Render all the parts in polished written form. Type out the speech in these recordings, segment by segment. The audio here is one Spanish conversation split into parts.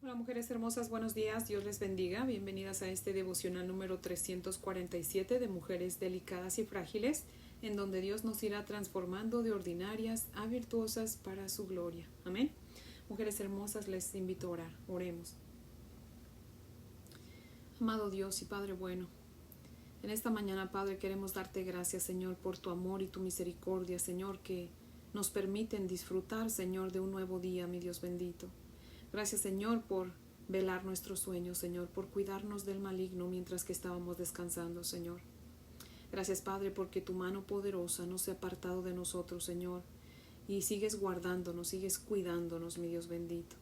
Hola mujeres hermosas, buenos días, Dios les bendiga. Bienvenidas a este devocional número 347 de Mujeres Delicadas y Frágiles, en donde Dios nos irá transformando de ordinarias a virtuosas para su gloria. Amén. Mujeres hermosas, les invito a orar. Oremos. Amado Dios y Padre bueno, en esta mañana, Padre, queremos darte gracias, Señor, por tu amor y tu misericordia, Señor, que nos permiten disfrutar, Señor, de un nuevo día, mi Dios bendito. Gracias, Señor, por velar nuestros sueños, Señor, por cuidarnos del maligno mientras que estábamos descansando, Señor. Gracias, Padre, porque tu mano poderosa no se ha apartado de nosotros, Señor, y sigues guardándonos, sigues cuidándonos, mi Dios bendito.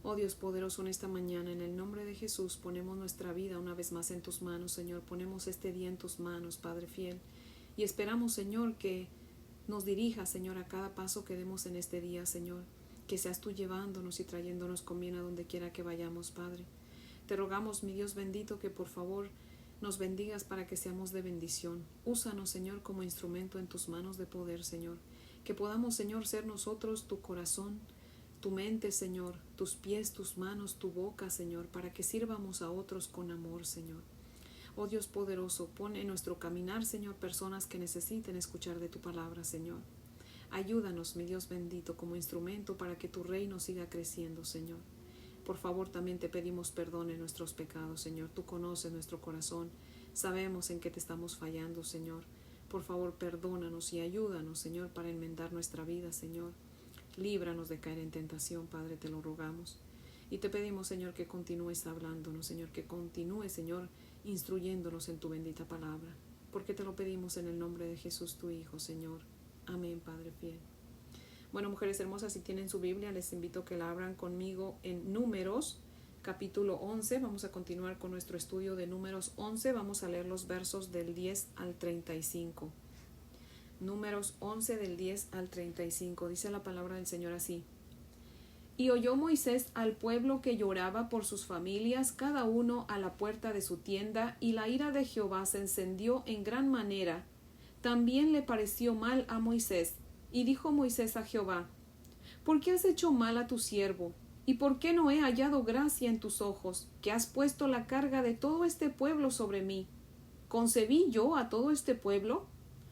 Oh Dios poderoso, en esta mañana, en el nombre de Jesús, ponemos nuestra vida una vez más en tus manos, Señor. Ponemos este día en tus manos, Padre fiel, y esperamos, Señor, que nos dirijas, Señor, a cada paso que demos en este día, Señor. Que seas tú llevándonos y trayéndonos con bien a donde quiera que vayamos, Padre. Te rogamos, mi Dios bendito, que por favor nos bendigas para que seamos de bendición. Úsanos, Señor, como instrumento en tus manos de poder, Señor. Que podamos, Señor, ser nosotros tu corazón, tu mente, Señor, tus pies, tus manos, tu boca, Señor, para que sirvamos a otros con amor, Señor. Oh Dios poderoso, pon en nuestro caminar, Señor, personas que necesiten escuchar de tu palabra, Señor. Ayúdanos, mi Dios bendito, como instrumento para que tu reino siga creciendo, Señor. Por favor, también te pedimos perdón en nuestros pecados, Señor. Tú conoces nuestro corazón. Sabemos en qué te estamos fallando, Señor. Por favor, perdónanos y ayúdanos, Señor, para enmendar nuestra vida, Señor. Líbranos de caer en tentación, Padre, te lo rogamos. Y te pedimos, Señor, que continúes hablándonos, Señor, que continúes, Señor, instruyéndonos en tu bendita palabra. Porque te lo pedimos en el nombre de Jesús, tu Hijo, Señor. Amén, Padre fiel. Bueno, mujeres hermosas, si tienen su Biblia, les invito a que la abran conmigo en Números, capítulo 11. Vamos a continuar con nuestro estudio de Números 11. Vamos a leer los versos del 10 al 35. Números 11 del 10 al 35. Dice la palabra del Señor así. Y oyó Moisés al pueblo que lloraba por sus familias, cada uno a la puerta de su tienda, y la ira de Jehová se encendió en gran manera. También le pareció mal a Moisés, y dijo Moisés a Jehová: ¿Por qué has hecho mal a tu siervo? ¿Y por qué no he hallado gracia en tus ojos, que has puesto la carga de todo este pueblo sobre mí? ¿Concebí yo a todo este pueblo?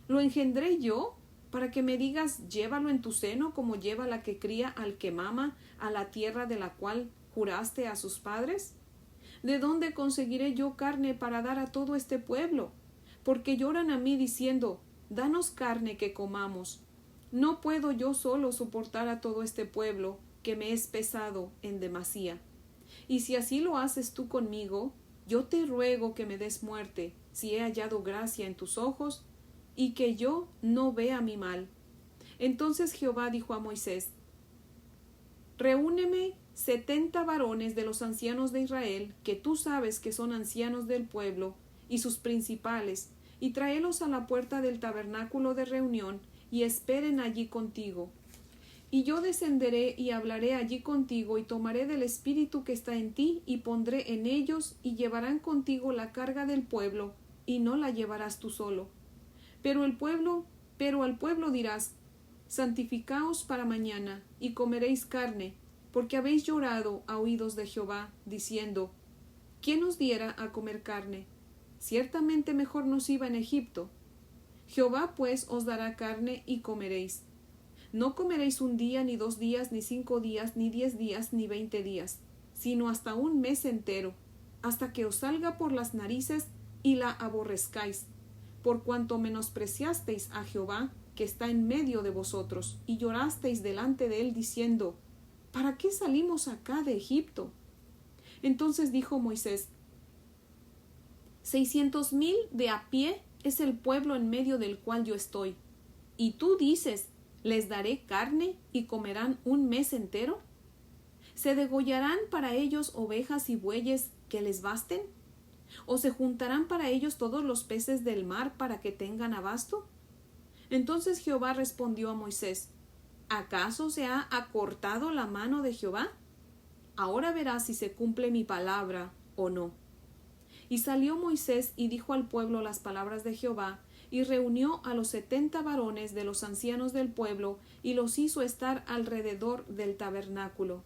¿Lo engendré yo? Para que me digas, llévalo en tu seno como lleva la que cría al que mama a la tierra de la cual juraste a sus padres. ¿De dónde conseguiré yo carne para dar a todo este pueblo? Porque lloran a mí diciendo, danos carne que comamos. No puedo yo solo soportar a todo este pueblo, que me es pesado en demasía. Y si así lo haces tú conmigo, yo te ruego que me des muerte, si he hallado gracia en tus ojos, y que yo no vea mi mal. Entonces Jehová dijo a Moisés: Reúneme 70 varones de los ancianos de Israel, que tú sabes que son ancianos del pueblo, y sus principales, y tráelos a la puerta del tabernáculo de reunión, y esperen allí contigo. Y yo descenderé y hablaré allí contigo, y tomaré del espíritu que está en ti, y pondré en ellos, y llevarán contigo la carga del pueblo, y no la llevarás tú solo. Pero al pueblo dirás: santificaos para mañana, y comeréis carne, porque habéis llorado a oídos de Jehová, diciendo: ¿quién nos diera a comer carne? Ciertamente mejor nos iba en Egipto. Jehová pues os dará carne y comeréis. No comeréis un día, ni 2 días, ni 5 días, ni 10 días, ni 20 días, sino hasta un mes entero, hasta que os salga por las narices y la aborrezcáis, por cuanto menospreciasteis a Jehová, que está en medio de vosotros, y llorasteis delante de él, diciendo: ¿para qué salimos acá de Egipto? Entonces dijo Moisés: 600,000 de a pie es el pueblo en medio del cual yo estoy. Y tú dices: ¿les daré carne y comerán un mes entero? ¿Se degollarán para ellos ovejas y bueyes que les basten? ¿O se juntarán para ellos todos los peces del mar para que tengan abasto? Entonces Jehová respondió a Moisés: ¿acaso se ha acortado la mano de Jehová? Ahora verás si se cumple mi palabra o no. Y salió Moisés y dijo al pueblo las palabras de Jehová, y reunió a los 70 varones de los ancianos del pueblo, y los hizo estar alrededor del tabernáculo.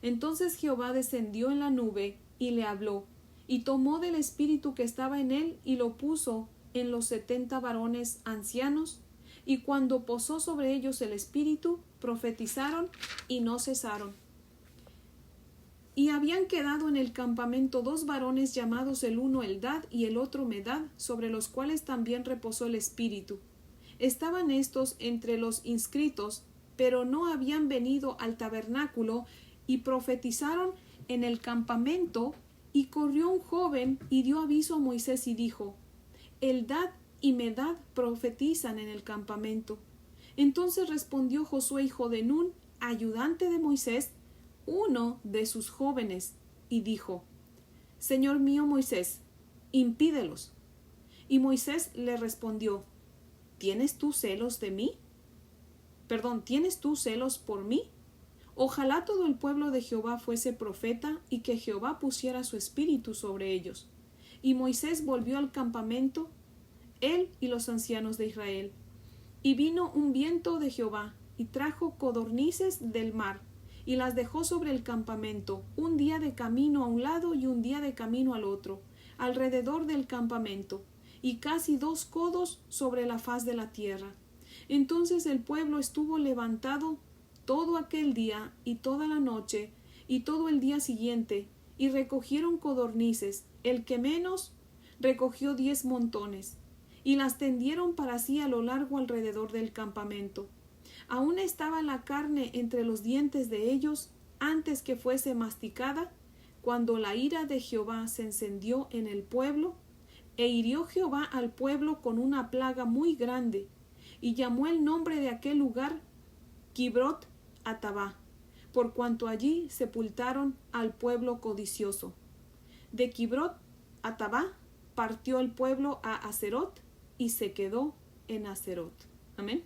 Entonces Jehová descendió en la nube y le habló, y tomó del espíritu que estaba en él y lo puso en los 70 varones ancianos, y cuando posó sobre ellos el espíritu, profetizaron y no cesaron. Y habían quedado en el campamento 2 varones llamados el uno Eldad y el otro Medad, sobre los cuales también reposó el espíritu. Estaban estos entre los inscritos, pero no habían venido al tabernáculo, y profetizaron en el campamento. Y corrió un joven y dio aviso a Moisés y dijo: Eldad y Medad profetizan en el campamento. Entonces respondió Josué hijo de Nun, ayudante de Moisés, uno de sus jóvenes, y dijo: Señor mío Moisés, impídelos. Y Moisés le respondió: ¿Tienes tú celos de mí? ¿Tienes tú celos por mí? Ojalá todo el pueblo de Jehová fuese profeta, y que Jehová pusiera su espíritu sobre ellos. Y Moisés volvió al campamento, él y los ancianos de Israel. Y vino un viento de Jehová, y trajo codornices del mar, y las dejó sobre el campamento, un día de camino a un lado y un día de camino al otro, alrededor del campamento, y casi 2 codos sobre la faz de la tierra. Entonces el pueblo estuvo levantado todo aquel día y toda la noche y todo el día siguiente, y recogieron codornices, el que menos recogió 10 montones, y las tendieron para sí a lo largo alrededor del campamento. Aún estaba la carne entre los dientes de ellos antes que fuese masticada, cuando la ira de Jehová se encendió en el pueblo, e hirió Jehová al pueblo con una plaga muy grande, y llamó el nombre de aquel lugar Kibrot Hatabá, por cuanto allí sepultaron al pueblo codicioso. De Kibrot Hatabá partió el pueblo a Haserot y se quedó en Haserot. Amén.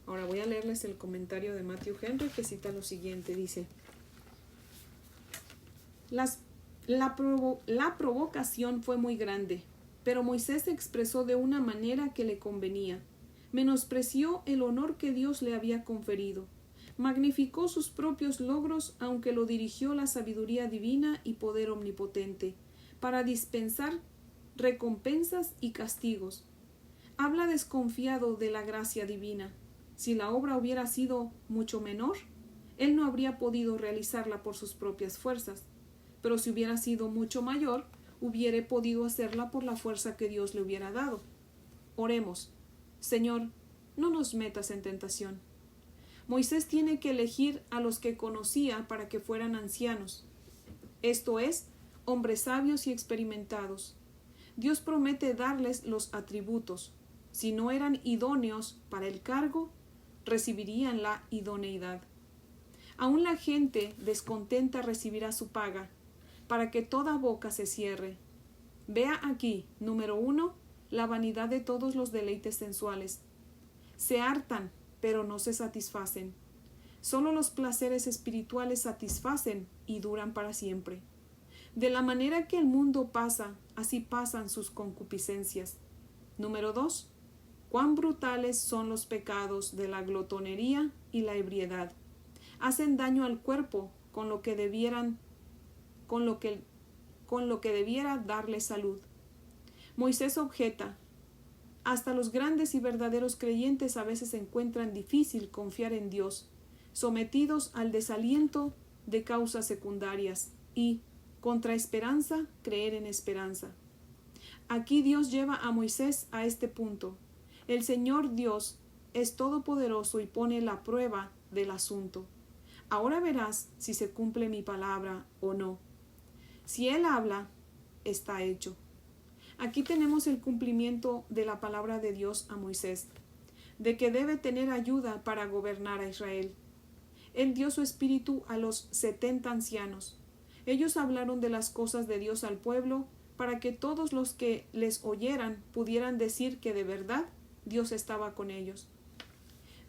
Ahora voy a leerles el comentario de Matthew Henry, que cita lo siguiente. Dice: la provocación fue muy grande, pero Moisés se expresó de una manera que le convenía. Menospreció el honor que Dios le había conferido. Magnificó sus propios logros, aunque lo dirigió la sabiduría divina y poder omnipotente, para dispensar recompensas y castigos. Habla desconfiado de la gracia divina. Si la obra hubiera sido mucho menor, él no habría podido realizarla por sus propias fuerzas, pero si hubiera sido mucho mayor, hubiera podido hacerla por la fuerza que Dios le hubiera dado. Oremos. Señor, no nos metas en tentación. Moisés tiene que elegir a los que conocía para que fueran ancianos, esto es, hombres sabios y experimentados. Dios promete darles los atributos. Si no eran idóneos para el cargo, recibirían la idoneidad. Aún la gente descontenta recibirá su paga, para que toda boca se cierre. Vea aquí, número 1, la vanidad de todos los deleites sensuales. Se hartan, pero no se satisfacen. Solo los placeres espirituales satisfacen y duran para siempre. De la manera que el mundo pasa, así pasan sus concupiscencias. Número 2. Cuán brutales son los pecados de la glotonería y la ebriedad. Hacen daño al cuerpo con lo que debiera darle salud. Moisés objeta: hasta los grandes y verdaderos creyentes a veces encuentran difícil confiar en Dios, sometidos al desaliento de causas secundarias y, contra esperanza, creer en esperanza. Aquí Dios lleva a Moisés a este punto. El Señor Dios es todopoderoso y pone la prueba del asunto. Ahora verás si se cumple mi palabra o no. Si Él habla, está hecho. Aquí tenemos el cumplimiento de la palabra de Dios a Moisés, de que debe tener ayuda para gobernar a Israel. Él dio su espíritu a los 70 ancianos. Ellos hablaron de las cosas de Dios al pueblo, para que todos los que les oyeran pudieran decir que de verdad Dios estaba con ellos.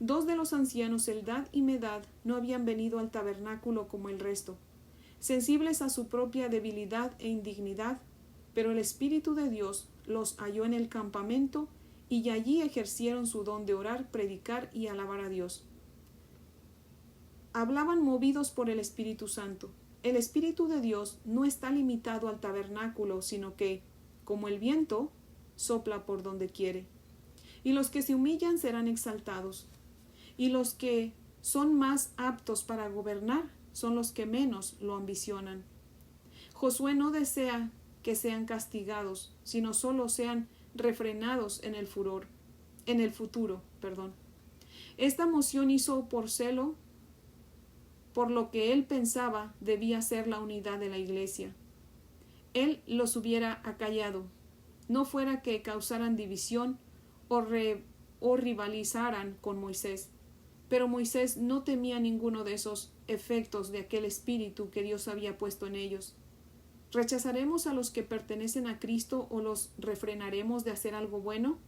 2 de los ancianos, Eldad y Medad, no habían venido al tabernáculo como el resto, sensibles a su propia debilidad e indignidad, pero el Espíritu de Dios los halló en el campamento y allí ejercieron su don de orar, predicar y alabar a Dios. hablaban movidos por el Espíritu Santo. El Espíritu de Dios no está limitado al tabernáculo, sino que, como el viento, sopla por donde quiere. Y los que se humillan serán exaltados, y los que son más aptos para gobernar son los que menos lo ambicionan. Josué no desea que sean castigados, sino solo sean refrenados en el futuro. Esta moción hizo por celo por lo que él pensaba debía ser la unidad de la iglesia. Él los hubiera acallado, no fuera que causaran división o rivalizaran con Moisés. Pero Moisés no temía ninguno de esos efectos de aquel espíritu que Dios había puesto en ellos. ¿Rechazaremos a los que pertenecen a Cristo o los refrenaremos de hacer algo bueno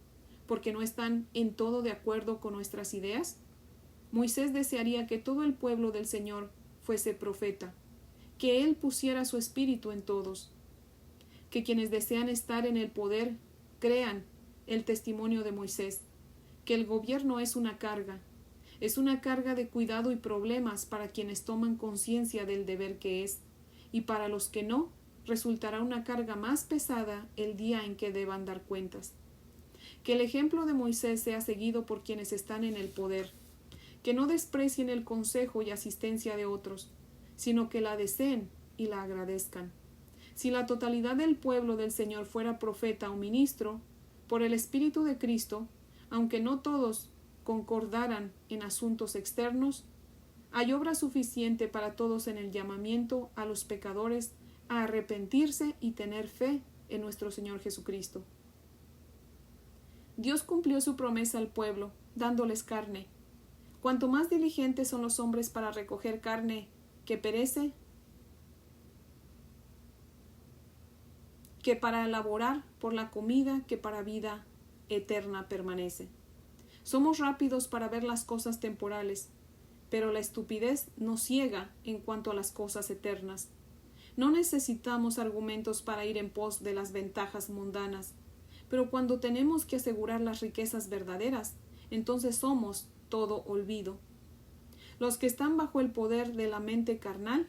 porque no están en todo de acuerdo con nuestras ideas? Moisés desearía que todo el pueblo del Señor fuese profeta, que Él pusiera su espíritu en todos, que quienes desean estar en el poder crean el testimonio de Moisés, que el gobierno es una carga de cuidado y problemas para quienes toman conciencia del deber que es, y para los que no, resultará una carga más pesada el día en que deban dar cuentas. Que el ejemplo de Moisés sea seguido por quienes están en el poder, que no desprecien el consejo y asistencia de otros, sino que la deseen y la agradezcan. Si la totalidad del pueblo del Señor fuera profeta o ministro, por el Espíritu de Cristo, aunque no todos concordaran en asuntos externos, hay obra suficiente para todos en el llamamiento a los pecadores a arrepentirse y tener fe en nuestro Señor Jesucristo. Dios cumplió su promesa al pueblo, dándoles carne. Cuanto más diligentes son los hombres para recoger carne que perece, que para laborar por la comida que para vida eterna permanece. Somos rápidos para ver las cosas temporales, pero la estupidez nos ciega en cuanto a las cosas eternas. No necesitamos argumentos para ir en pos de las ventajas mundanas, pero cuando tenemos que asegurar las riquezas verdaderas, entonces somos todo olvido. Los que están bajo el poder de la mente carnal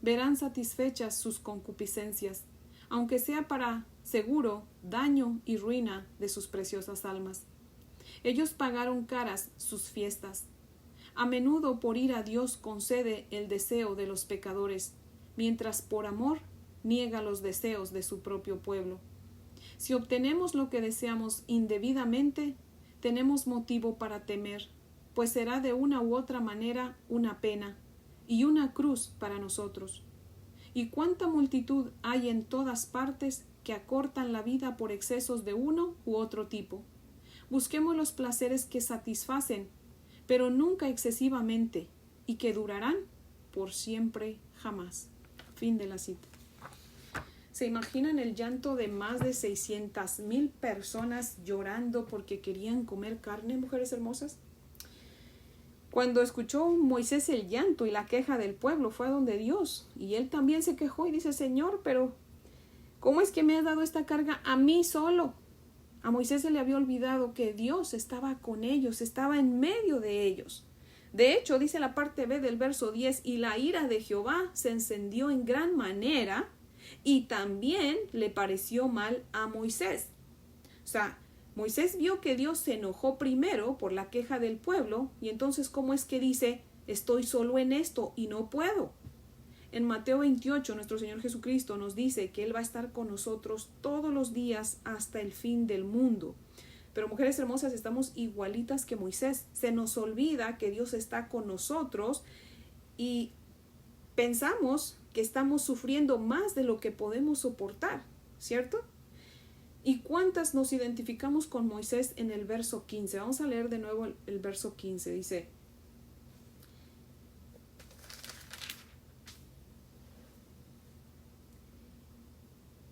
verán satisfechas sus concupiscencias, aunque sea para seguro daño y ruina de sus preciosas almas. Ellos pagaron caras sus fiestas. A menudo por ir a Dios concede el deseo de los pecadores, mientras por amor niega los deseos de su propio pueblo. Si obtenemos lo que deseamos indebidamente, tenemos motivo para temer, pues será de una u otra manera una pena y una cruz para nosotros. Y cuánta multitud hay en todas partes que acortan la vida por excesos de uno u otro tipo. Busquemos los placeres que satisfacen, pero nunca excesivamente, y que durarán por siempre jamás. Fin de la cita. ¿Se imaginan el llanto de más de 600,000 personas llorando porque querían comer carne, mujeres hermosas? Cuando escuchó Moisés el llanto y la queja del pueblo, fue a donde Dios, y él también se quejó y dice: Señor, pero ¿cómo es que me has dado esta carga a mí solo? A Moisés se le había olvidado que Dios estaba con ellos, estaba en medio de ellos. De hecho, dice la parte B del verso 10, y la ira de Jehová se encendió en gran manera, y también le pareció mal a Moisés. O sea, Moisés vio que Dios se enojó primero por la queja del pueblo, y entonces ¿cómo es que dice: estoy solo en esto y no puedo? En Mateo 28, nuestro Señor Jesucristo nos dice que Él va a estar con nosotros todos los días hasta el fin del mundo. Pero, mujeres hermosas, estamos igualitas que Moisés. Se nos olvida que Dios está con nosotros y pensamos que estamos sufriendo más de lo que podemos soportar, ¿cierto? ¿Y cuántas nos identificamos con Moisés en el verso 15? Vamos a leer de nuevo el verso 15. Dice: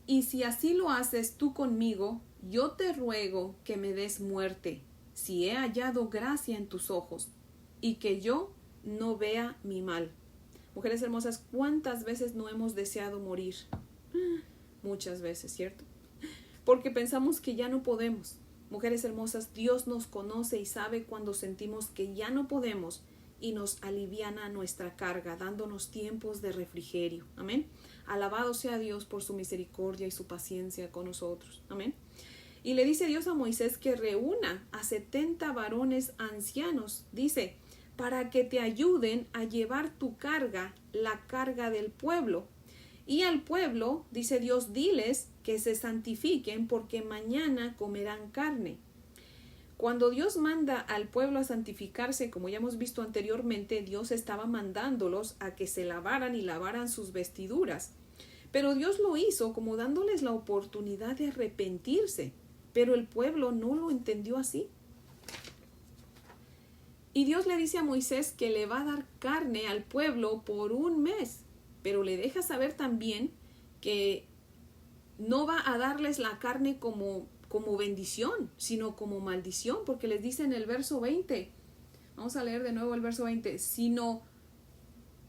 y si así lo haces tú conmigo, yo te ruego que me des muerte, si he hallado gracia en tus ojos, y que yo no vea mi mal. Mujeres hermosas, ¿cuántas veces no hemos deseado morir? Muchas veces, ¿cierto? Porque pensamos que ya no podemos. Mujeres hermosas, Dios nos conoce y sabe cuando sentimos que ya no podemos y nos aliviana nuestra carga, dándonos tiempos de refrigerio. Amén. Alabado sea Dios por su misericordia y su paciencia con nosotros. Amén. Y le dice Dios a Moisés que reúna a 70 varones ancianos, dice, para que te ayuden a llevar tu carga, la carga del pueblo. Y al pueblo, dice Dios, diles que se santifiquen porque mañana comerán carne. Cuando Dios manda al pueblo a santificarse, como ya hemos visto anteriormente, Dios estaba mandándolos a que se lavaran y lavaran sus vestiduras. Pero Dios lo hizo como dándoles la oportunidad de arrepentirse. Pero el pueblo no lo entendió así. Y Dios le dice a Moisés que le va a dar carne al pueblo por un mes. Pero le deja saber también que no va a darles la carne como bendición, sino como maldición, porque les dice en el verso 20, vamos a leer de nuevo el verso 20, sino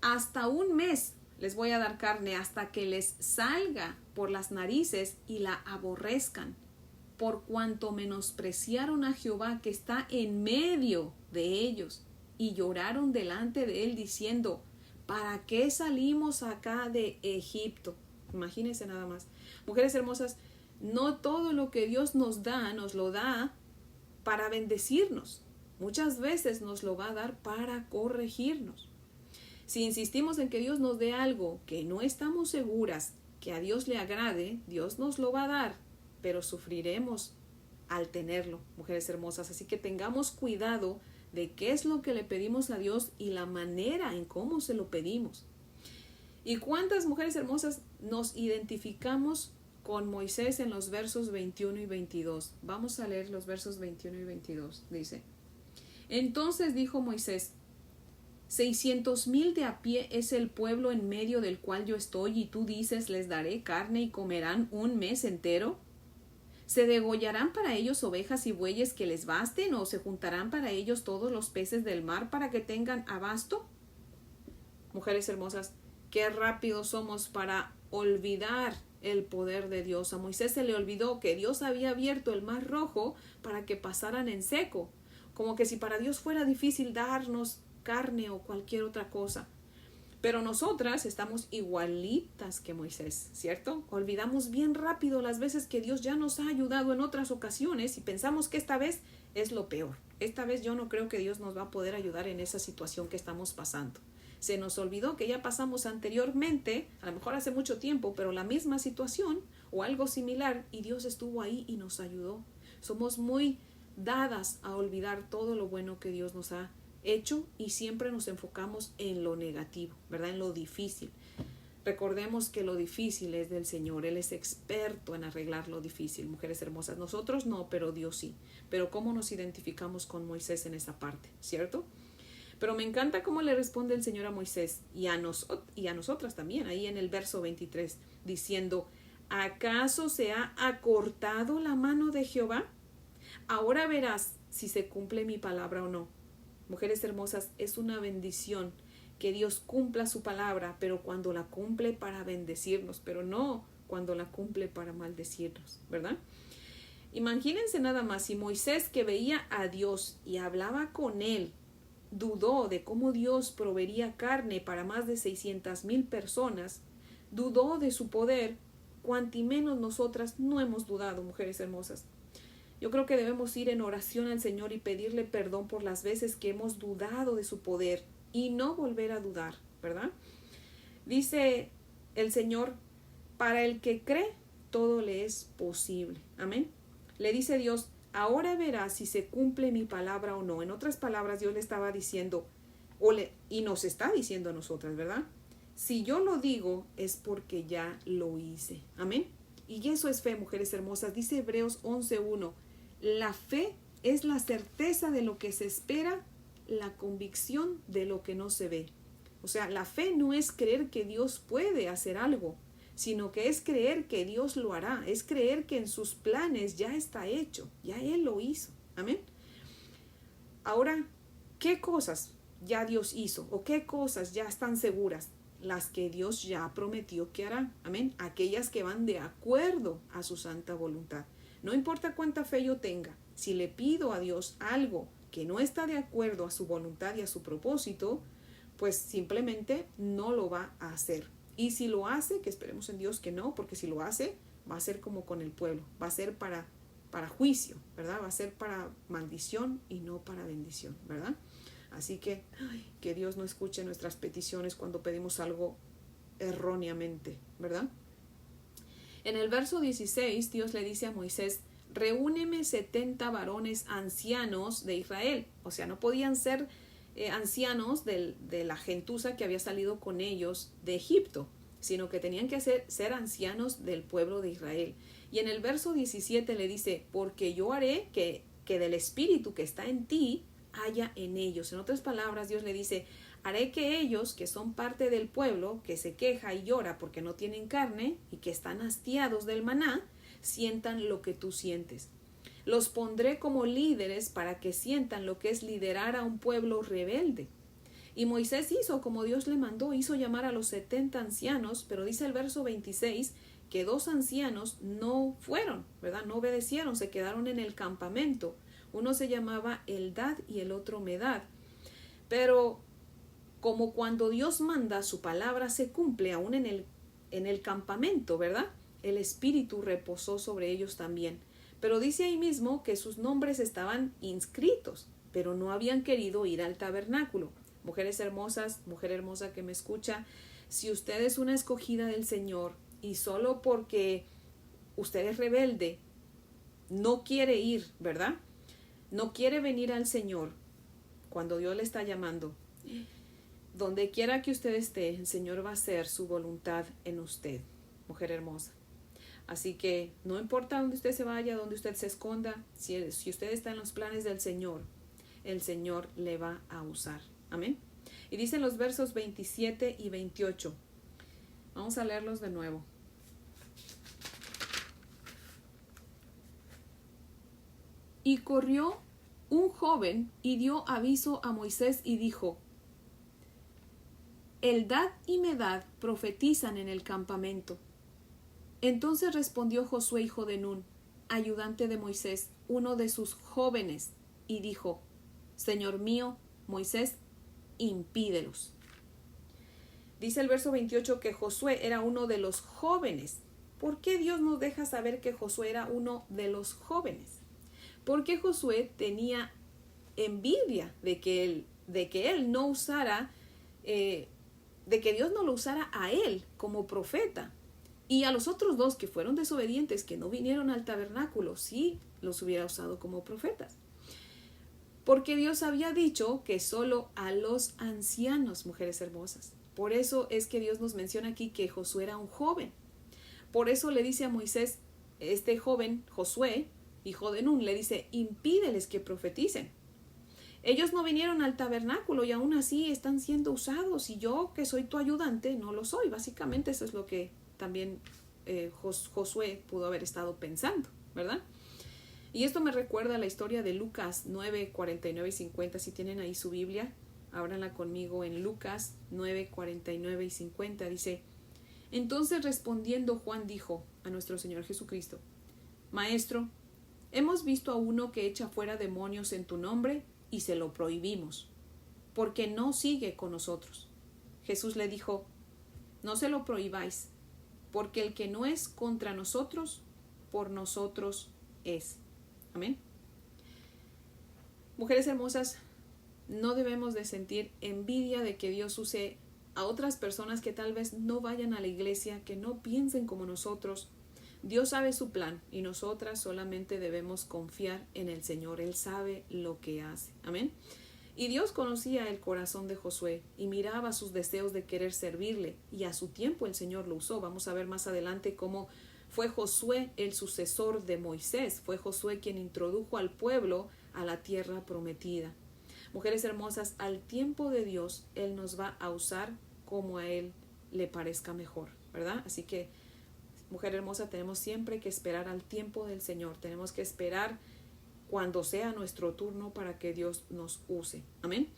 hasta un mes les voy a dar carne hasta que les salga por las narices y la aborrezcan, por cuanto menospreciaron a Jehová que está en medio de ellos y lloraron delante de él diciendo, ¿para qué salimos acá de Egipto? Imagínense nada más. Mujeres hermosas, no todo lo que Dios nos lo da para bendecirnos. Muchas veces nos lo va a dar para corregirnos. Si insistimos en que Dios nos dé algo que no estamos seguras que a Dios le agrade, Dios nos lo va a dar, pero sufriremos al tenerlo, mujeres hermosas. Así que tengamos cuidado de qué es lo que le pedimos a Dios y la manera en cómo se lo pedimos. ¿Y cuántas mujeres hermosas nos identificamos con Moisés en los versos 21 y 22? Vamos a leer los versos 21 y 22. Dice, entonces dijo Moisés, 600,000 de a pie es el pueblo en medio del cual yo estoy, y tú dices, les daré carne y comerán un mes entero. ¿Se degollarán para ellos ovejas y bueyes que les basten, o se juntarán para ellos todos los peces del mar para que tengan abasto? Mujeres hermosas, qué rápidos somos para olvidar el poder de Dios. A Moisés se le olvidó que Dios había abierto el mar rojo para que pasaran en seco, como que si para Dios fuera difícil darnos carne o cualquier otra cosa. Pero nosotras estamos igualitas que Moisés, ¿cierto? Olvidamos bien rápido las veces que Dios ya nos ha ayudado en otras ocasiones y pensamos que esta vez es lo peor. Esta vez yo no creo que Dios nos va a poder ayudar en esa situación que estamos pasando. Se nos olvidó que ya pasamos anteriormente, a lo mejor hace mucho tiempo, pero la misma situación o algo similar, y Dios estuvo ahí y nos ayudó. Somos muy dadas a olvidar todo lo bueno que Dios nos ha hecho y siempre nos enfocamos en lo negativo, ¿verdad? En lo difícil. Recordemos que lo difícil es del Señor. Él es experto en arreglar lo difícil, mujeres hermosas. Nosotros no, pero Dios sí. Pero ¿cómo nos identificamos con Moisés en esa parte? ¿Cierto? Pero me encanta cómo le responde el Señor a Moisés y a nosotras también, ahí en el verso 23, diciendo, ¿acaso se ha acortado la mano de Jehová? Ahora verás si se cumple mi palabra o no. Mujeres hermosas, es una bendición que Dios cumpla su palabra, pero cuando la cumple para bendecirnos, pero no cuando la cumple para maldecirnos, ¿verdad? Imagínense nada más, si Moisés, que veía a Dios y hablaba con él, dudó de cómo Dios proveería carne para más de 600,000 personas, dudó de su poder, cuanti menos nosotras no hemos dudado, mujeres hermosas. Yo creo que debemos ir en oración al Señor y pedirle perdón por las veces que hemos dudado de su poder y no volver a dudar, ¿verdad? Dice el Señor, para el que cree, todo le es posible. Amén. Le dice Dios, ahora verás si se cumple mi palabra o no. En otras palabras, Dios le estaba diciendo, y nos está diciendo a nosotras, ¿verdad? Si yo lo digo, es porque ya lo hice. Amén. Y eso es fe, mujeres hermosas. Dice Hebreos 11:1. La fe es la certeza de lo que se espera, la convicción de lo que no se ve. O sea, la fe no es creer que Dios puede hacer algo, sino que es creer que Dios lo hará, es creer que en sus planes ya está hecho, ya Él lo hizo. Amén. Ahora, ¿qué cosas ya Dios hizo o qué cosas ya están seguras? Las que Dios ya prometió que hará. Amén. Aquellas que van de acuerdo a su santa voluntad. No importa cuánta fe yo tenga, si le pido a Dios algo que no está de acuerdo a su voluntad y a su propósito, pues simplemente no lo va a hacer. Y si lo hace, que esperemos en Dios que no, porque si lo hace, va a ser como con el pueblo, va a ser para juicio, ¿verdad? Va a ser para maldición y no para bendición, ¿verdad? Así que Dios no escuche nuestras peticiones cuando pedimos algo erróneamente, ¿verdad? En el verso 16, Dios le dice a Moisés, reúneme 70 varones ancianos de Israel. O sea, no podían ser ancianos de la gentuza que había salido con ellos de Egipto, sino que tenían que ser ancianos del pueblo de Israel. Y en el verso 17 le dice, porque yo haré que del espíritu que está en ti haya en ellos. En otras palabras, Dios le dice, haré que ellos, que son parte del pueblo, que se queja y llora porque no tienen carne y que están hastiados del maná, sientan lo que tú sientes. Los pondré como líderes para que sientan lo que es liderar a un pueblo rebelde. Y Moisés hizo como Dios le mandó, hizo llamar a los 70 ancianos, pero dice el verso 26 que 2 ancianos no fueron, ¿verdad? No obedecieron, se quedaron en el campamento. Uno se llamaba Eldad y el otro Medad. Pero como cuando Dios manda, su palabra se cumple aún en el campamento, ¿verdad? El espíritu reposó sobre ellos también. Pero dice ahí mismo que sus nombres estaban inscritos, pero no habían querido ir al tabernáculo. Mujeres hermosas, mujer hermosa que me escucha, si usted es una escogida del Señor y solo porque usted es rebelde, no quiere ir, ¿verdad? No quiere venir al Señor cuando Dios le está llamando. Donde quiera que usted esté, el Señor va a hacer su voluntad en usted, mujer hermosa. Así que no importa dónde usted se vaya, dónde usted se esconda, si usted está en los planes del Señor, el Señor le va a usar. Amén. Y dicen los versos 27 y 28. Vamos a leerlos de nuevo. Y corrió un joven y dio aviso a Moisés y dijo, Eldad y Medad profetizan en el campamento. Entonces respondió Josué hijo de Nun, ayudante de Moisés, uno de sus jóvenes, y dijo, Señor mío, Moisés, impídelos. Dice el verso 28 que Josué era uno de los jóvenes. ¿Por qué Dios nos deja saber que Josué era uno de los jóvenes? Porque Josué tenía envidia de que él no usara, de que Dios no lo usara a él como profeta. Y a los otros 2 que fueron desobedientes, que no vinieron al tabernáculo, sí los hubiera usado como profetas. Porque Dios había dicho que solo a los ancianos, mujeres hermosas. Por eso es que Dios nos menciona aquí que Josué era un joven. Por eso le dice a Moisés, este joven, Josué, hijo de Nun, le dice, impídeles que profeticen. Ellos no vinieron al tabernáculo y aún así están siendo usados. Y yo, que soy tu ayudante, no lo soy. Básicamente eso es lo que también Josué pudo haber estado pensando, ¿verdad? Y esto me recuerda a la historia de Lucas 9, 49 y 50. Si tienen ahí su Biblia, ábranla conmigo en Lucas 9, 49 y 50. Dice, entonces respondiendo Juan dijo a nuestro Señor Jesucristo, Maestro, hemos visto a uno que echa fuera demonios en tu nombre y se lo prohibimos, porque no sigue con nosotros. Jesús le dijo, no se lo prohibáis, porque el que no es contra nosotros, por nosotros es. Amén. Mujeres hermosas, no debemos de sentir envidia de que Dios use a otras personas que tal vez no vayan a la iglesia, que no piensen como nosotros. Dios sabe su plan y nosotras solamente debemos confiar en el Señor. Él sabe lo que hace. Amén. Y Dios conocía el corazón de Josué y miraba sus deseos de querer servirle, y a su tiempo el Señor lo usó. Vamos a ver más adelante cómo fue Josué el sucesor de Moisés. Fue Josué quien introdujo al pueblo a la tierra prometida. Mujeres hermosas, al tiempo de Dios, Él nos va a usar como a Él le parezca mejor, ¿verdad? Así que, mujer hermosa, tenemos siempre que esperar al tiempo del Señor. Tenemos que esperar cuando sea nuestro turno para que Dios nos use. Amén.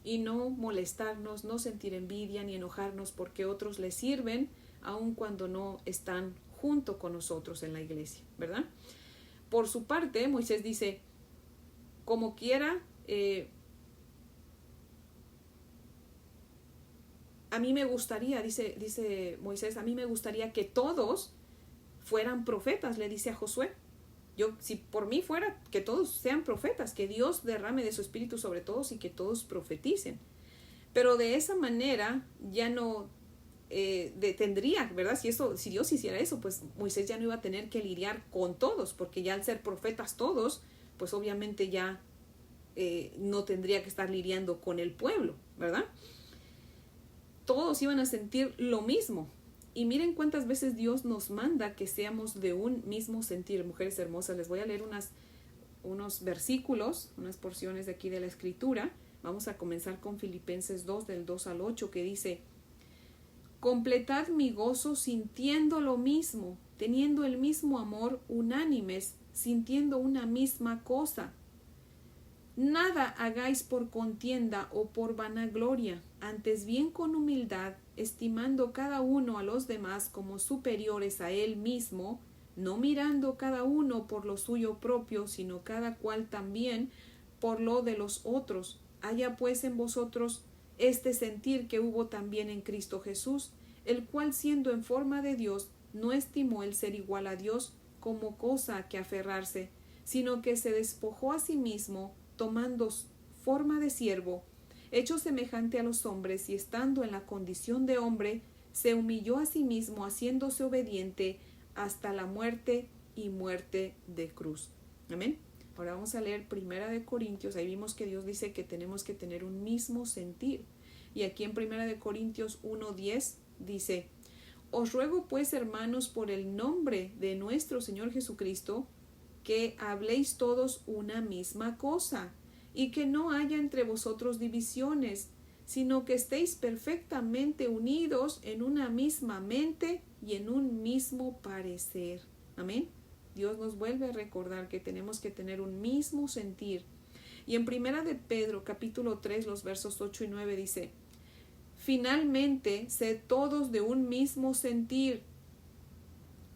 Y no molestarnos, no sentir envidia ni enojarnos porque otros le sirven aun cuando no están junto con nosotros en la iglesia, ¿verdad? Por su parte, Moisés dice, como quiera, a mí me gustaría, dice Moisés, a mí me gustaría que todos fueran profetas, le dice a Josué. Yo, si por mí fuera, que todos sean profetas, que Dios derrame de su espíritu sobre todos y que todos profeticen. Pero de esa manera ya no tendría, ¿verdad? Si Dios hiciera eso, pues Moisés ya no iba a tener que lidiar con todos, porque ya al ser profetas todos, pues obviamente ya no tendría que estar lidiando con el pueblo, ¿verdad? Todos iban a sentir lo mismo. Y miren cuántas veces Dios nos manda que seamos de un mismo sentir. Mujeres hermosas, les voy a leer unos versículos, unas porciones de aquí de la Escritura. Vamos a comenzar con Filipenses 2, del 2 al 8, que dice: completad mi gozo sintiendo lo mismo, teniendo el mismo amor, unánimes, sintiendo una misma cosa. Nada hagáis por contienda o por vanagloria, antes bien con humildad, estimando cada uno a los demás como superiores a él mismo, no mirando cada uno por lo suyo propio, sino cada cual también por lo de los otros. Haya pues en vosotros este sentir que hubo también en Cristo Jesús, el cual siendo en forma de Dios, no estimó el ser igual a Dios como cosa a que aferrarse, sino que se despojó a sí mismo, tomando forma de siervo, hecho semejante a los hombres, y estando en la condición de hombre, se humilló a sí mismo, haciéndose obediente hasta la muerte y muerte de cruz. Amén. Ahora vamos a leer 1 Corintios. Ahí vimos que Dios dice que tenemos que tener un mismo sentir. Y aquí en 1 Corintios 1:10 dice: os ruego pues, hermanos, por el nombre de nuestro Señor Jesucristo, que habléis todos una misma cosa, y que no haya entre vosotros divisiones, sino que estéis perfectamente unidos en una misma mente y en un mismo parecer. Amén. Dios nos vuelve a recordar que tenemos que tener un mismo sentir. Y en 1 de Pedro, capítulo 3, los versos 8 y 9 dice: finalmente, sed todos de un mismo sentir,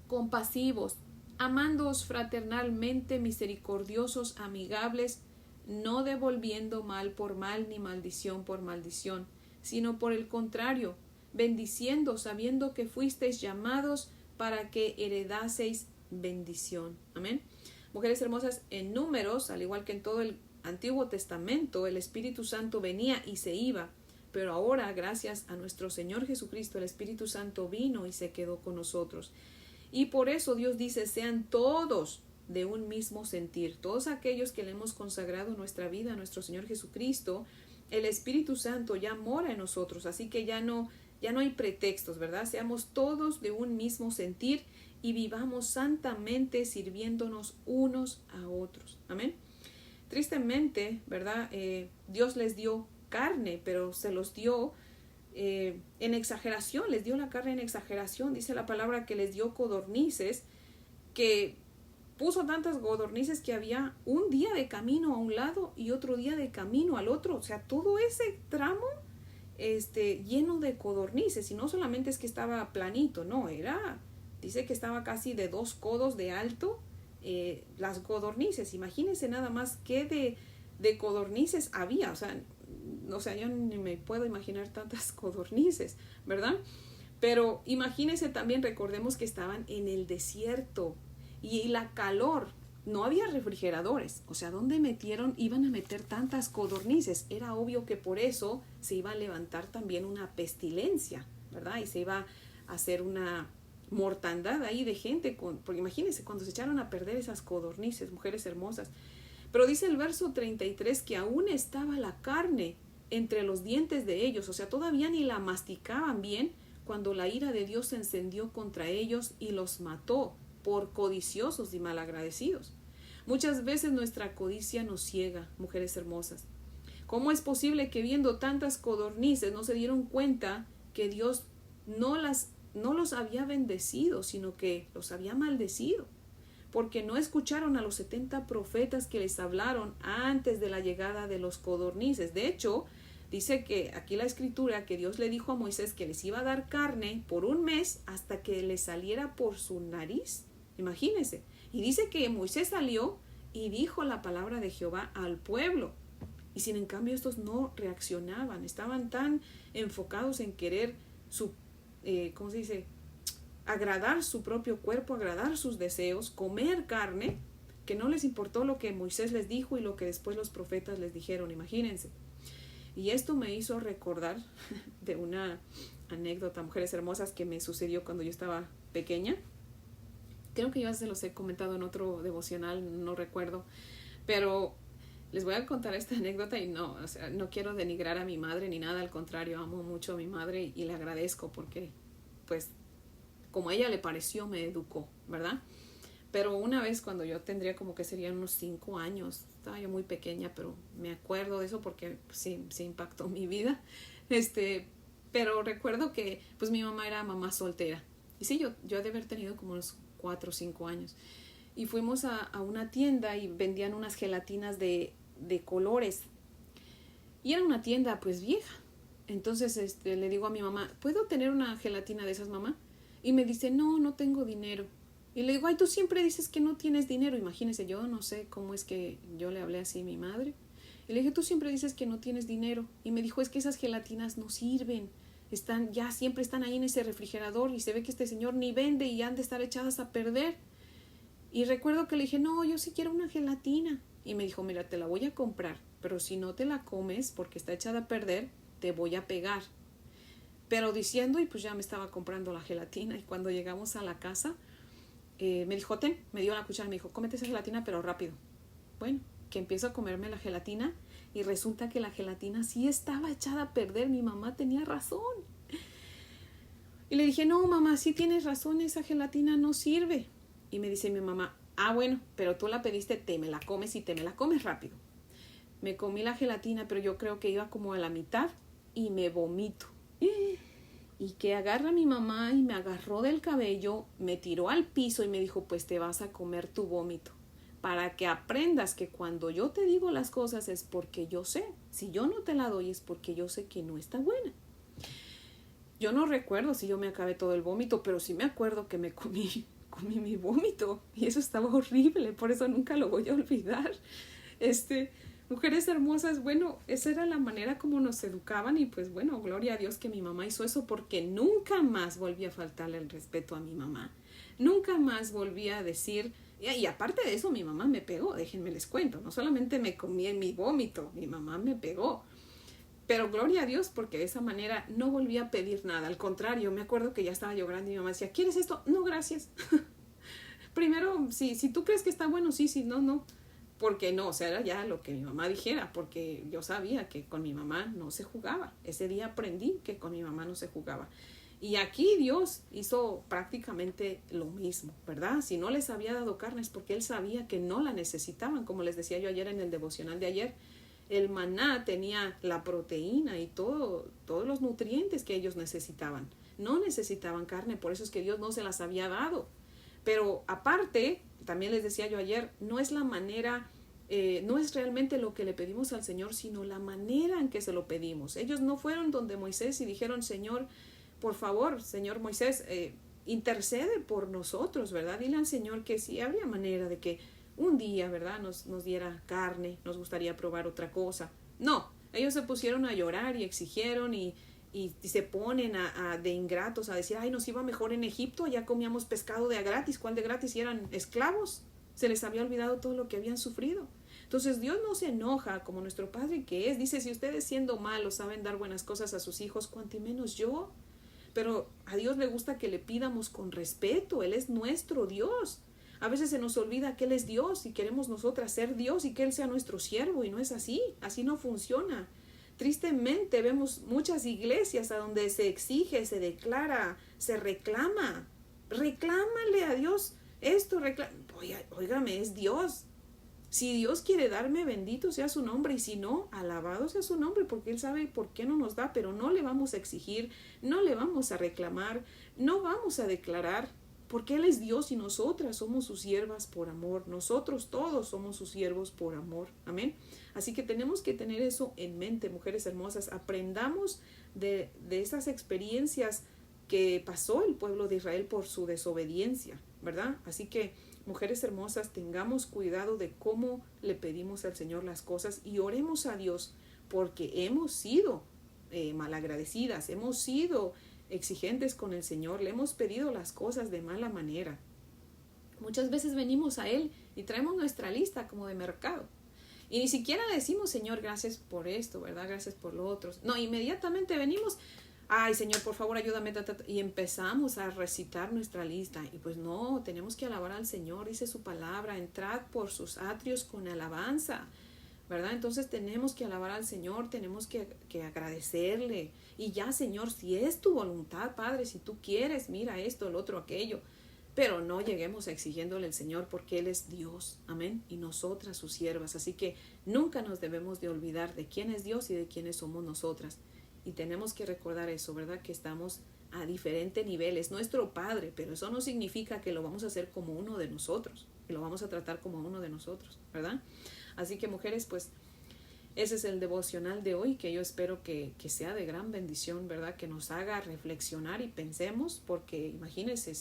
compasivos, amándoos fraternalmente, misericordiosos, amigables, no devolviendo mal por mal ni maldición por maldición, sino por el contrario, bendiciendo, sabiendo que fuisteis llamados para que heredaseis bendición. Amén. Mujeres hermosas, en Números, al igual que en todo el Antiguo Testamento, el Espíritu Santo venía y se iba, pero ahora, gracias a nuestro Señor Jesucristo, el Espíritu Santo vino y se quedó con nosotros. Y por eso Dios dice: sean todos de un mismo sentir. Todos aquellos que le hemos consagrado nuestra vida a nuestro Señor Jesucristo, el Espíritu Santo ya mora en nosotros, así que ya no hay pretextos, ¿verdad? Seamos todos de un mismo sentir y vivamos santamente sirviéndonos unos a otros. Amén. Tristemente, ¿verdad? Dios les dio carne, pero se los dio en exageración, les dio la carne en exageración. Dice la palabra que les dio codornices, que puso tantas codornices que había un día de camino a un lado y otro día de camino al otro, o sea, todo ese tramo lleno de codornices. Y no solamente es que estaba planito, no, dice que estaba casi de 2 codos de alto las codornices. Imagínense nada más qué de codornices había, o sea, yo ni me puedo imaginar tantas codornices, ¿verdad? Pero imagínense también, recordemos que estaban en el desierto y la calor, no había refrigeradores, o sea, ¿dónde iban a meter tantas codornices? Era obvio que por eso se iba a levantar también una pestilencia, ¿verdad? Y se iba a hacer una mortandad ahí de gente, porque imagínense cuando se echaron a perder esas codornices, mujeres hermosas. Pero dice el verso 33 que aún estaba la carne entre los dientes de ellos, o sea, todavía ni la masticaban bien cuando la ira de Dios se encendió contra ellos y los mató por codiciosos y malagradecidos. Muchas veces nuestra codicia nos ciega, mujeres hermosas. ¿Cómo es posible que viendo tantas codornices no se dieron cuenta que Dios no los había bendecido, sino que los había maldecido? Porque no escucharon a los 70 profetas que les hablaron antes de la llegada de los codornices. De hecho, dice que aquí la escritura que Dios le dijo a Moisés que les iba a dar carne por 1 mes hasta que les saliera por su nariz. Imagínense. Y dice que Moisés salió y dijo la palabra de Jehová al pueblo. Y sin en cambio estos no reaccionaban, estaban tan enfocados en querer ¿cómo se dice? Agradar su propio cuerpo, agradar sus deseos, comer carne, que no les importó lo que Moisés les dijo y lo que después los profetas les dijeron, imagínense. Y esto me hizo recordar de una anécdota, mujeres hermosas, que me sucedió cuando yo estaba pequeña. Creo que ya se los he comentado en otro devocional, no recuerdo, pero les voy a contar esta anécdota y no, o sea, no quiero denigrar a mi madre ni nada, al contrario, amo mucho a mi madre y le agradezco porque, pues, como a ella le pareció, me educó, ¿verdad? Pero una vez cuando yo tendría como que serían unos 5 años, estaba yo muy pequeña, pero me acuerdo de eso porque pues, sí impactó mi vida. Pero recuerdo que pues mi mamá era mamá soltera. Y sí, yo he de haber tenido como unos 4 o 5 años. Y fuimos a una tienda y vendían unas gelatinas de colores. Y era una tienda pues vieja. Entonces le digo a mi mamá, ¿puedo tener una gelatina de esas, mamá? Y me dice, no tengo dinero. Y le digo, ay, tú siempre dices que no tienes dinero. Imagínese, yo no sé cómo es que yo le hablé así a mi madre. Y le dije, tú siempre dices que no tienes dinero. Y me dijo, es que esas gelatinas no sirven. Siempre están ahí en ese refrigerador y se ve que este señor ni vende y han de estar echadas a perder. Y recuerdo que le dije, no, yo sí quiero una gelatina. Y me dijo, mira, te la voy a comprar, pero si no te la comes porque está echada a perder, te voy a pegar. Pero diciendo, y pues ya me estaba comprando la gelatina. Y cuando llegamos a la casa, me dijo, me dio la cuchara y me dijo, cómete esa gelatina, pero rápido. Bueno, que empiezo a comerme la gelatina y resulta que la gelatina sí estaba echada a perder. Mi mamá tenía razón. Y le dije, no, mamá, sí tienes razón, esa gelatina no sirve. Y me dice mi mamá, bueno, pero tú la pediste, te me la comes y te me la comes rápido. Me comí la gelatina, pero yo creo que iba como a la mitad y me vomito. Y que agarra a mi mamá y me agarró del cabello, me tiró al piso y me dijo, pues te vas a comer tu vómito. Para que aprendas que cuando yo te digo las cosas es porque yo sé. Si yo no te la doy es porque yo sé que no está buena. Yo no recuerdo si yo me acabé todo el vómito, pero sí me acuerdo que me comí mi vómito. Y eso estaba horrible, por eso nunca lo voy a olvidar. Mujeres hermosas, bueno, esa era la manera como nos educaban y pues bueno, gloria a Dios que mi mamá hizo eso porque nunca más volví a faltarle el respeto a mi mamá. Nunca más volví a decir, y aparte de eso mi mamá me pegó, déjenme les cuento, no solamente me comí en mi vómito, mi mamá me pegó. Pero gloria a Dios porque de esa manera no volví a pedir nada, al contrario, me acuerdo que ya estaba yo grande y mi mamá decía, ¿quieres esto? No, gracias. Primero, si tú crees que está bueno, sí, no. Porque no, o sea, era ya lo que mi mamá dijera, porque yo sabía que con mi mamá no se jugaba. Ese día aprendí que con mi mamá no se jugaba. Y aquí Dios hizo prácticamente lo mismo, ¿verdad? Si no les había dado carne es porque Él sabía que no la necesitaban. Como les decía yo ayer en el devocional de ayer, el maná tenía la proteína y todos los nutrientes que ellos necesitaban. No necesitaban carne, por eso es que Dios no se las había dado. Pero aparte, también les decía yo ayer, no es la manera, no es realmente lo que le pedimos al Señor, sino la manera en que se lo pedimos. Ellos no fueron donde Moisés y dijeron, Señor, por favor, Señor Moisés, intercede por nosotros, ¿verdad? Dile al Señor que sí habría manera de que un día, ¿verdad? Nos diera carne, nos gustaría probar otra cosa. No, ellos se pusieron a llorar y exigieron y se ponen de ingratos a decir, ay, nos iba mejor en Egipto, allá comíamos pescado de a gratis. ¿Cuál de gratis? Y eran esclavos. Se les había olvidado todo lo que habían sufrido. Entonces Dios no se enoja como nuestro Padre que es. Dice, si ustedes siendo malos saben dar buenas cosas a sus hijos, cuanto menos yo. Pero a Dios le gusta que le pidamos con respeto. Él es nuestro Dios. A veces se nos olvida que Él es Dios y queremos nosotras ser Dios y que Él sea nuestro siervo y no es así. Así no funciona. Tristemente vemos muchas iglesias a donde se exige, se declara, se reclama. Reclámale a Dios esto. Óigame, es Dios. Si Dios quiere darme, bendito sea su nombre. Y si no, alabado sea su nombre, porque Él sabe por qué no nos da. Pero no le vamos a exigir, no le vamos a reclamar, no vamos a declarar. Porque Él es Dios y nosotras somos sus siervas por amor. Nosotros todos somos sus siervos por amor. Amén. Así que tenemos que tener eso en mente, mujeres hermosas. Aprendamos de esas experiencias que pasó el pueblo de Israel por su desobediencia, ¿verdad? Así que, mujeres hermosas, tengamos cuidado de cómo le pedimos al Señor las cosas y oremos a Dios, porque hemos sido malagradecidas, hemos sido exigentes con el Señor, le hemos pedido las cosas de mala manera. Muchas veces venimos a Él y traemos nuestra lista como de mercado. Y ni siquiera decimos, Señor, gracias por esto, ¿verdad? Gracias por lo otro. No, inmediatamente venimos, ay, Señor, por favor, ayúdame. Y empezamos a recitar nuestra lista. Y pues no, tenemos que alabar al Señor, dice su palabra, entrad por sus atrios con alabanza, ¿verdad? Entonces tenemos que alabar al Señor, tenemos que agradecerle. Y ya, Señor, si es tu voluntad, Padre, si tú quieres, mira esto, el otro, aquello. Pero no lleguemos exigiéndole al Señor, porque Él es Dios, amén, y nosotras sus siervas. Así que nunca nos debemos de olvidar de quién es Dios y de quiénes somos nosotras. Y tenemos que recordar eso, ¿verdad? Que estamos a diferente nivel. Es nuestro Padre, pero eso no significa que lo vamos a hacer como uno de nosotros, que lo vamos a tratar como uno de nosotros, ¿verdad? Así que, mujeres, pues ese es el devocional de hoy, que yo espero que sea de gran bendición, ¿verdad? Que nos haga reflexionar y pensemos, porque imagínense,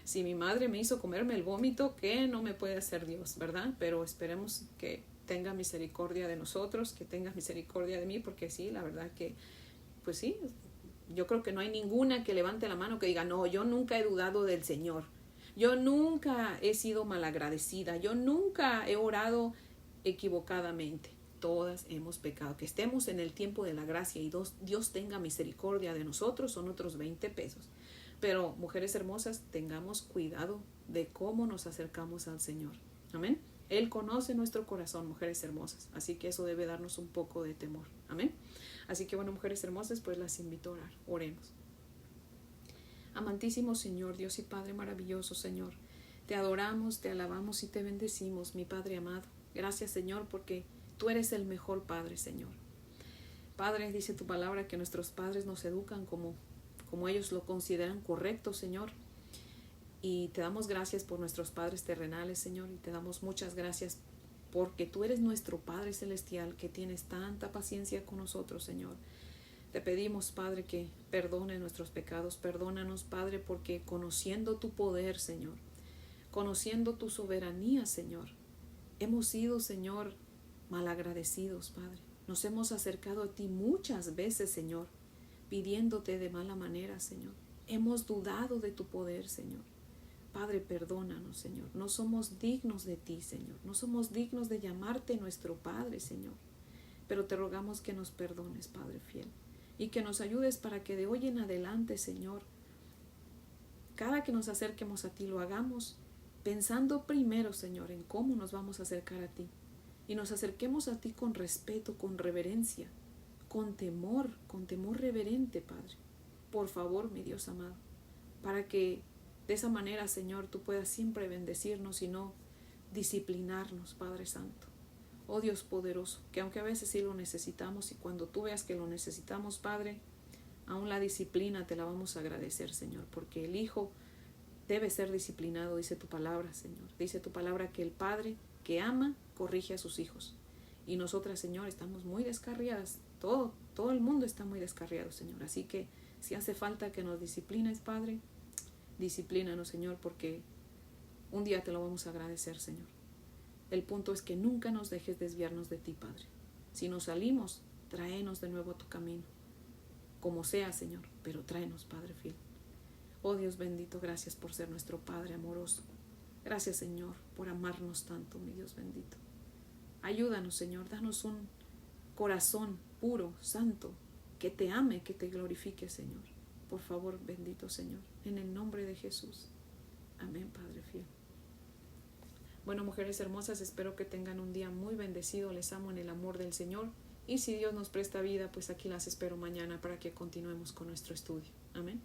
si mi madre me hizo comerme el vómito, ¿qué no me puede hacer Dios, verdad? Pero esperemos que tenga misericordia de nosotros, que tenga misericordia de mí, porque sí, la verdad que, pues sí, yo creo que no hay ninguna que levante la mano que diga, no, yo nunca he dudado del Señor, yo nunca he sido malagradecida, yo nunca he orado equivocadamente. Todas hemos pecado. Que estemos en el tiempo de la gracia y Dios tenga misericordia de nosotros son otros 20 pesos. Pero, mujeres hermosas, tengamos cuidado de cómo nos acercamos al Señor. Amén. Él conoce nuestro corazón, mujeres hermosas. Así que eso debe darnos un poco de temor. Amén. Así que, bueno, mujeres hermosas, pues las invito a orar. Oremos. Amantísimo Señor, Dios y Padre maravilloso, Señor. Te adoramos, te alabamos y te bendecimos, mi Padre amado. Gracias, Señor, porque tú eres el mejor Padre, Señor. Padre, dice tu palabra que nuestros padres nos educan como ellos lo consideran correcto, Señor. Y te damos gracias por nuestros padres terrenales, Señor. Y te damos muchas gracias porque tú eres nuestro Padre celestial, que tienes tanta paciencia con nosotros, Señor. Te pedimos, Padre, que perdone nuestros pecados. Perdónanos, Padre, porque conociendo tu poder, Señor, conociendo tu soberanía, Señor, hemos sido, Señor, malagradecidos, Padre. Nos hemos acercado a ti muchas veces, Señor, pidiéndote de mala manera, Señor. Hemos dudado de tu poder, Señor. Padre, perdónanos, Señor. No somos dignos de ti, Señor. No somos dignos de llamarte nuestro Padre, Señor. Pero te rogamos que nos perdones, Padre fiel, y que nos ayudes para que de hoy en adelante, Señor, cada que nos acerquemos a ti, lo hagamos pensando primero, Señor, en cómo nos vamos a acercar a ti. Y nos acerquemos a ti con respeto, con reverencia, con temor reverente, Padre. Por favor, mi Dios amado, para que de esa manera, Señor, tú puedas siempre bendecirnos y no disciplinarnos, Padre Santo. Oh Dios poderoso, que aunque a veces sí lo necesitamos, y cuando tú veas que lo necesitamos, Padre, aún la disciplina te la vamos a agradecer, Señor, porque el Hijo debe ser disciplinado, dice tu palabra, Señor. Dice tu palabra que el Padre que ama corrige a sus hijos. Y nosotras, Señor, estamos muy descarriadas. Todo el mundo está muy descarriado, Señor. Así que si hace falta que nos disciplines, Padre, disciplínanos, Señor, porque un día te lo vamos a agradecer, Señor. El punto es que nunca nos dejes desviarnos de ti, Padre. Si nos salimos, tráenos de nuevo a tu camino. Como sea, Señor, pero tráenos, Padre fiel. Oh Dios bendito, gracias por ser nuestro Padre amoroso. Gracias, Señor, por amarnos tanto, mi Dios bendito. Ayúdanos, Señor, danos un corazón puro, santo, que te ame, que te glorifique, Señor. Por favor, bendito Señor, en el nombre de Jesús. Amén, Padre fiel. Bueno, mujeres hermosas, espero que tengan un día muy bendecido. Les amo en el amor del Señor. Y si Dios nos presta vida, pues aquí las espero mañana para que continuemos con nuestro estudio. Amén.